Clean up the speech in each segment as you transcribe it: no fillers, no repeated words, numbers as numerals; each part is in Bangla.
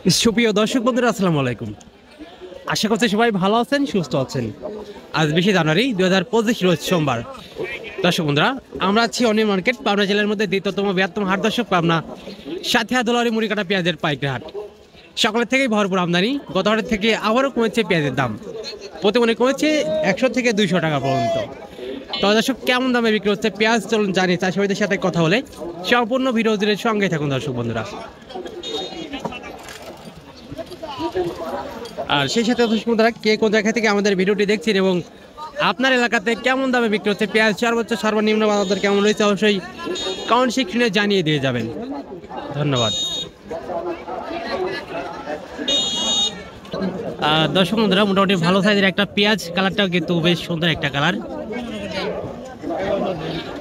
সুপ্রিয় দর্শক বন্ধুরা, আসসালামু আলাইকুম। আশা করছি সবাই ভালো আছেন, সুস্থ আছেন। আজ 20 জানুয়ারি 2025 রোজ সোমবার। দর্শক বন্ধুরা, আমরা আছি অনিয়ন মার্কেট, পাবনা জেলার মধ্যে দ্বিতীয়তম বৃহত্তম হাট। দর্শক, পাবনা সাথিয়া দোলারি মুড়ি কাটা পেঁয়াজের পাইকারি হাট। সকালের থেকেই ভরপুর আমদানি। গত হাটের থেকে আবারও কমেছে পেঁয়াজের দাম, প্রতি মনে কমেছে 100 থেকে 200 টাকা পর্যন্ত। তো দর্শক, কেমন দামে বিক্রি হচ্ছে পেঁয়াজ চলুন জানি চাষিদের সাথে কথা বলে। সম্পূর্ণ ভিডিও জুড়ে সঙ্গে থাকুন দর্শক বন্ধুরা। আর সেই সাথে দর্শক বন্ধুরা, কে কোন জায়গা থেকে আমাদের ভিডিওটি দেখছেন এবং আপনার এলাকাতে কেমন দামে বিক্রি হচ্ছে পেঁয়াজ, সর্বোচ্চ সর্বনিম্ন বাজার কেমন রয়েছে, অবশ্যই কমেন্ট সেকশনে জানিয়ে দিয়ে যাবেন। ধন্যবাদ। দর্শক বন্ধুরা, মোটামুটি ভালো সাইজের একটা পেঁয়াজ, কালারটাও কিন্তু বেশ সুন্দর একটা কালার।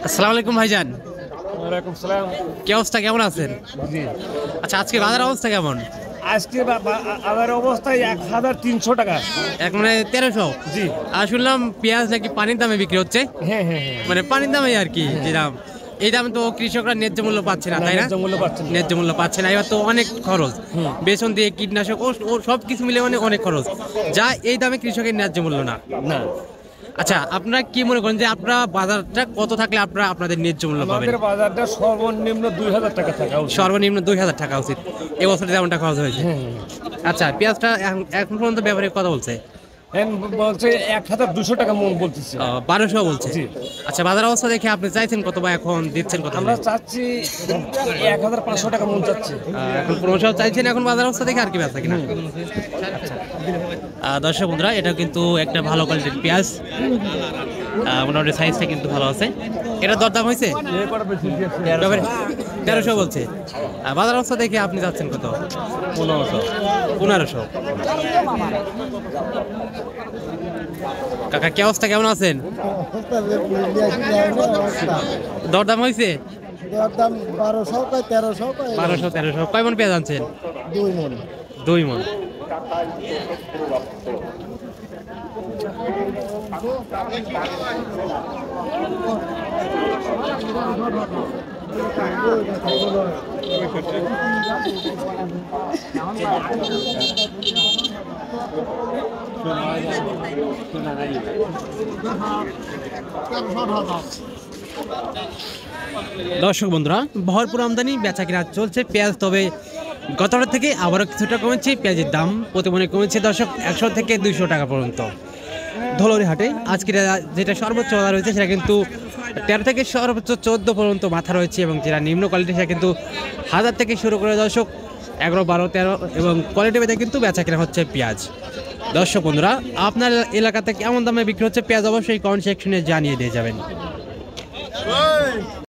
আসসালামু আলাইকুম ভাইজান। ওয়ালাইকুম সালাম। কি অবস্থা, কেমন আছেন? জি, আচ্ছা, আজকে বাজার অবস্থা কেমন? আজকে আমার অবস্থায় 1300 টাকা। এক মানে 1300। জি, আর শুনলাম পেঁয়াজ নাকি পানির দামে বিক্রি হচ্ছে। হ্যাঁ হ্যাঁ হ্যাঁ, মানে পানির দামে আর কি, যে দাম, এই দামে তো কৃষকরা ন্যায্য মূল্য পাচ্ছে না, তাই না? ন্যায্য মূল্য পাচ্ছেন না। ন্যায্য মূল্য পাচ্ছে না। এবার তো অনেক খরচ, বেসন দিয়ে কীটনাশক ও সব কিছু মিলে মানে অনেক খরচ, যা এই দামে কৃষকের ন্যায্য মূল্য না। না, আচ্ছা, আপনারা কি মনে করেন যে আপনারা বাজারটা কত থাকলে আপনারা আপনাদের ন্যায্য মূল্য পাবেন? আমাদের বাজারটা সর্বনিম্ন 2000 টাকা থাকা উচিত। সর্বনিম্ন 2000 টাকা উচিত। এবছরে যেমনটা খরচ হয়েছে। হ্যাঁ, আচ্ছা, পেঁয়াজটা এখন পর্যন্ত ব্যাপারে কথা বলছে এখন বলছে 1200 টাকা মন বলতেছে। 1200 বলছে। জি। আচ্ছা, বাজার অবস্থা দেখে আপনি চাইছেন কত বা এখন দিচ্ছেন কত? আমরা চাচ্ছি 1500 টাকা মন চাচ্ছি। এখন 1500 চাইছেন, এখন বাজার অবস্থা দেখে আর কি ব্যবসা কিনা। দর্শক বন্ধুরা, এটা কিন্তু একটা ভালো কোয়ালিটির পেঁয়াজ। মোটামুটি সাইজটা কিন্তু ভালো আছে। এটা দরদাম হয়েছে 1300 বলছে। বাজার অবস্থা দেখে আপনি যাচ্ছেন কত? 1500। কাকা, কি অবস্থা, কেমন আছেন? দরদাম হয়েছে 1200-1300। কয় মন পেঁয়াজ আনছেন? 2 মন। দর্শক বন্ধুরা, ভরপুর আমদানি, বেচা কিনা চলছে পেঁয়াজ। তবে গতবার থেকে আবারও কিছুটা কমেছে পেঁয়াজের দাম, প্রতি মনে কমেছে দর্শক 100 থেকে 200 টাকা পর্যন্ত। ধলরি হাটে আজকে যেটা সর্বোচ্চ বাজার রয়েছে সেটা কিন্তু 13 থেকে সর্বোচ্চ 14 পর্যন্ত মাথা রয়েছে, এবং যেটা নিম্ন কোয়ালিটি সেটা কিন্তু 1000 থেকে শুরু করে দর্শক 11, 12, 13 এবং কোয়ালিটি ভেদে কিন্তু বেচা কেনা হচ্ছে পেঁয়াজ। দর্শক বন্ধুরা, আপনার এলাকাতে কেমন দামে বিক্রি হচ্ছে পেঁয়াজ, অবশ্যই কমেন্ট সেকশনে জানিয়ে দিয়ে যাবেন।